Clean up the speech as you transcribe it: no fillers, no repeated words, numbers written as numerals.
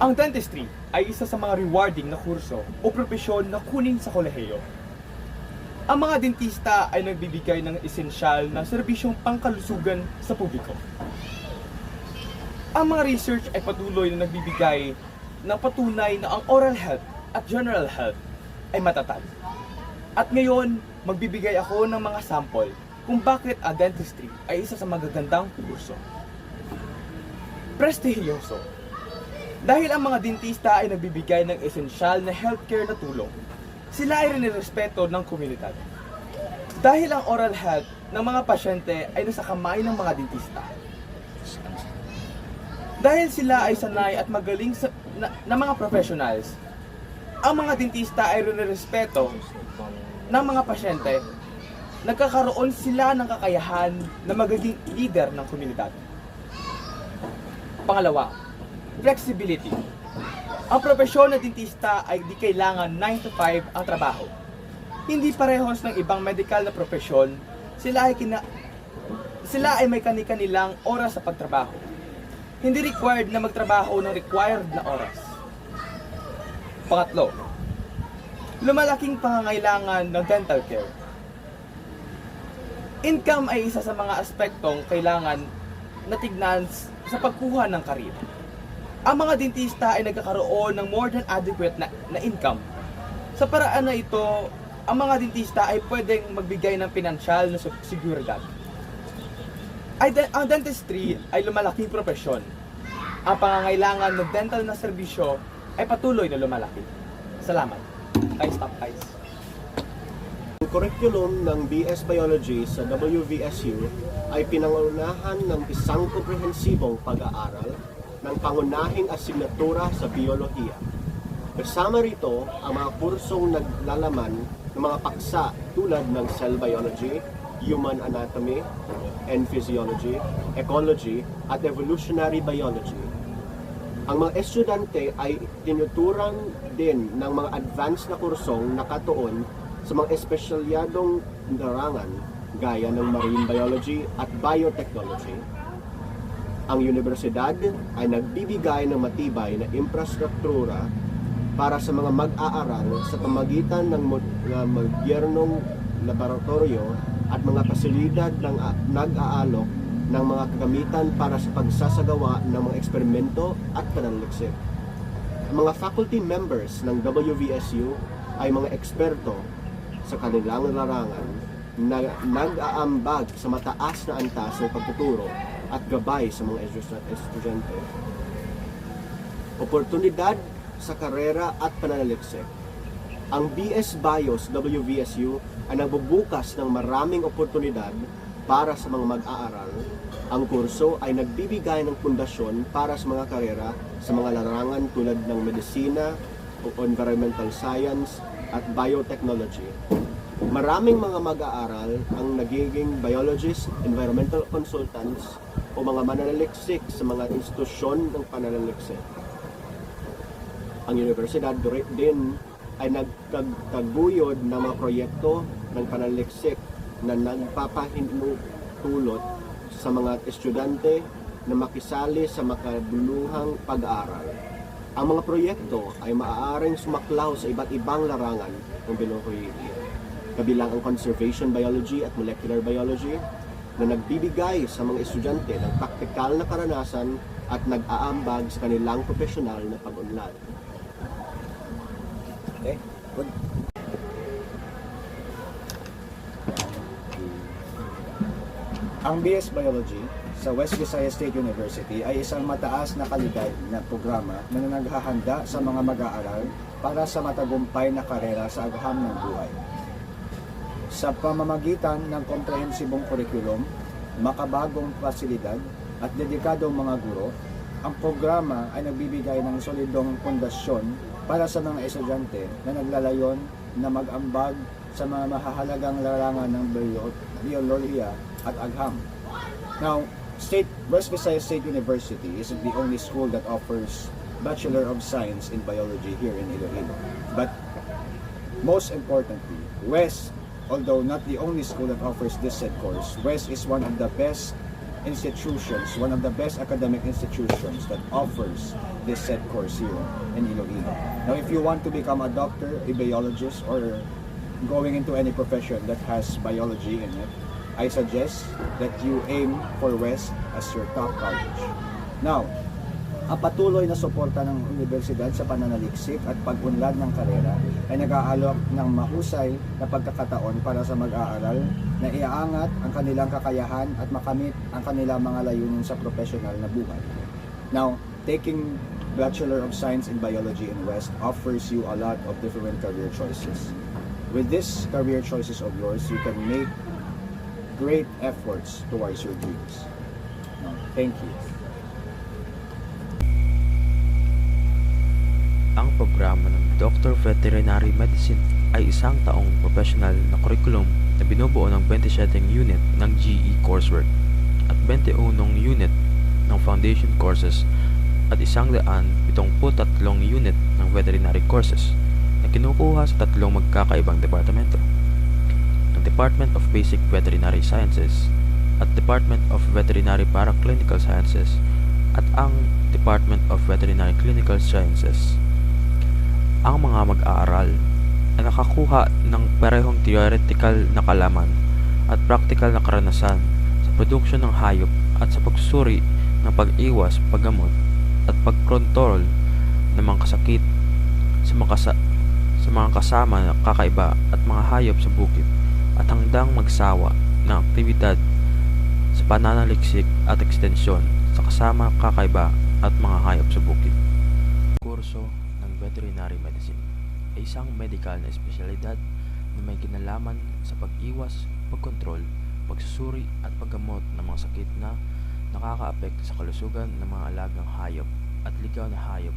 Ang dentistry ay isa sa mga rewarding na kurso o propesyon na kunin sa kolehiyo. Ang mga dentista ay nagbibigay ng esensyal na serbisyong pangkalusugan sa publiko. Ang mga research ay patuloy na nagbibigay ng patunay na ang oral health at general health ay matatag. At ngayon, magbibigay ako ng mga sample kung bakit ang dentistry ay isa sa magagandang kurso. Prestihiyoso. Dahil ang mga dentista ay nagbibigay ng esensyal na healthcare na tulong, sila ay rinirespeto ng komunidad. Dahil ang oral health ng mga pasyente ay nasa kamay ng mga dentista. Dahil sila ay sanay at magaling na mga professionals, ang mga dentista ay rinirespeto ng mga pasyente. Nagkakaroon sila ng kakayahan na magiging leader ng komunidad. Pangalawa, flexibility. Ang profesyon ng dentista ay di kailangan 9 to 5 ang trabaho. Hindi parehos ng ibang medical na profesyon, sila ay may kani-kanilang oras sa pagtrabaho. Hindi required na magtrabaho ng required na oras. Pangatlo, lumalaking pangangailangan ng dental care. Income ay isa sa mga aspektong kailangan na tignan sa pagkuha ng karir. Ang mga dentista ay nagkakaroon ng more than adequate na income. Sa paraan na ito, ang mga dentista ay pwedeng magbigay ng pinansyal na seguridad. Ang dentistry ay lumalaking profesyon. Ang pangangailangan ng dental na serbisyo ay patuloy na lumalaki. Salamat. Stop guys. Ang curriculum ng BS Biology sa WVSU ay pinangunahan ng isang komprehensibong pag-aaral ng pangunahing asignatura sa biolohiya. Kasama rito ang mga kursong naglalaman ng mga paksa tulad ng cell biology, human anatomy and physiology, ecology, at evolutionary biology. Ang mga estudyante ay tinuturan din ng mga advanced na kursong nakatuon sa mga espesyalidadong larangan gaya ng marine biology at biotechnology. Ang universidad ay nagbibigay ng matibay na infrastruktura para sa mga mag-aaral sa pamagitan ng modernong laboratorio at mga pasilidad ng nag-aalok ng mga kagamitan para sa pagsasagawa ng mga eksperimento at pananaliksik. Ang mga faculty members ng WVSU ay mga eksperto sa kanilang larangan na nag-aambag sa mataas na antas ng pagtuturo at gabay sa mga estudyante. Oportunidad sa karera at pananaliksik. Ang BS Bios WVSU ay nagbubukas ng maraming oportunidad para sa mga mag-aaral. Ang kurso ay nagbibigay ng pundasyon para sa mga karera sa mga larangan tulad ng medisina, environmental science, at biotechnology. Maraming mga mag-aaral ang nagiging biologists, environmental consultants, o mga mananaliksik sa mga institusyon ng pananaliksik. Ang universidad din ay nagtaguyod ng mga proyekto ng pananaliksik na nagpapahinutulot sa mga estudyante na makisali sa makabuluhang pag-aaral. Ang mga proyekto ay maaaring sumaklaw sa iba't ibang larangan ng biolohiya, kabilang ang conservation biology at molecular biology, na nagbibigay sa mga estudyante ng praktikal na karanasan at nag-aambag sa kanilang profesional na pag-unlad. Okay, good. Ang BS Biology sa West Visayas State University ay isang mataas na kalidad na programa na naghahanda sa mga mag-aaral para sa matagumpay na karera sa agham ng buhay. Sa pamamagitan ng komprehensibong kurikulum, makabagong pasilidad at dedikadong mga guro, ang programa ay nagbibigay ng solidong pundasyon para sa mga estudyante na naglalayon na mag-ambag sa mga mahahalagang larangan ng biolohiya at agham. Now, West Visayas State University is the only school that offers Bachelor of Science in Biology here in Iloilo. But most importantly, West, although not the only school that offers this said course, West is one of the best institutions, one of the best academic institutions that offers this said course here in Iloilo. Now, if you want to become a doctor, a biologist, or going into any profession that has biology in it, I suggest that you aim for West as your top college. Now, ang patuloy na suporta ng universidad sa pananaliksik at pag-unlad ng karera ay nag-aalok ng mahusay na pagkakataon para sa mag-aaral na iaangat ang kanilang kakayahan at makamit ang kanilang mga layunin sa professional na buhay. Now, taking Bachelor of Science in Biology in West offers you a lot of different career choices. With these career choices of yours, you can make great efforts towards your dreams. Now, thank you. Ang programa ng Doctor of Veterinary Medicine ay isang taong professional na curriculum na binubuo ng 27 unit ng GE coursework at 21 unit ng foundation courses at 173 unit ng veterinary courses na kinukuha sa tatlong magkakaibang departamento: ang Department of Basic Veterinary Sciences at Department of Veterinary Paraclinical Sciences at ang Department of Veterinary Clinical Sciences. Ang mga mag-aaral ay nakakuha ng parehong theoretical na kalaman at practical na karanasan sa produksyon ng hayop at sa pagsusuri ng pag-iwas, paggamot at pagkontrol ng mga kasakit sa mga kasama na kakaiba at mga hayop sa bukid at hanggang magsawa ng aktibidad sa pananaliksik at ekstensyon sa kasama kakaiba at mga hayop sa bukid. Kurso ng Veterinary Medicine ay isang medical na espesyalidad na may kinalaman sa pag-iwas, pagkontrol, pagsusuri at paggamot ng mga sakit na nakakaapekto sa kalusugan ng mga alagang hayop at ligaw na hayop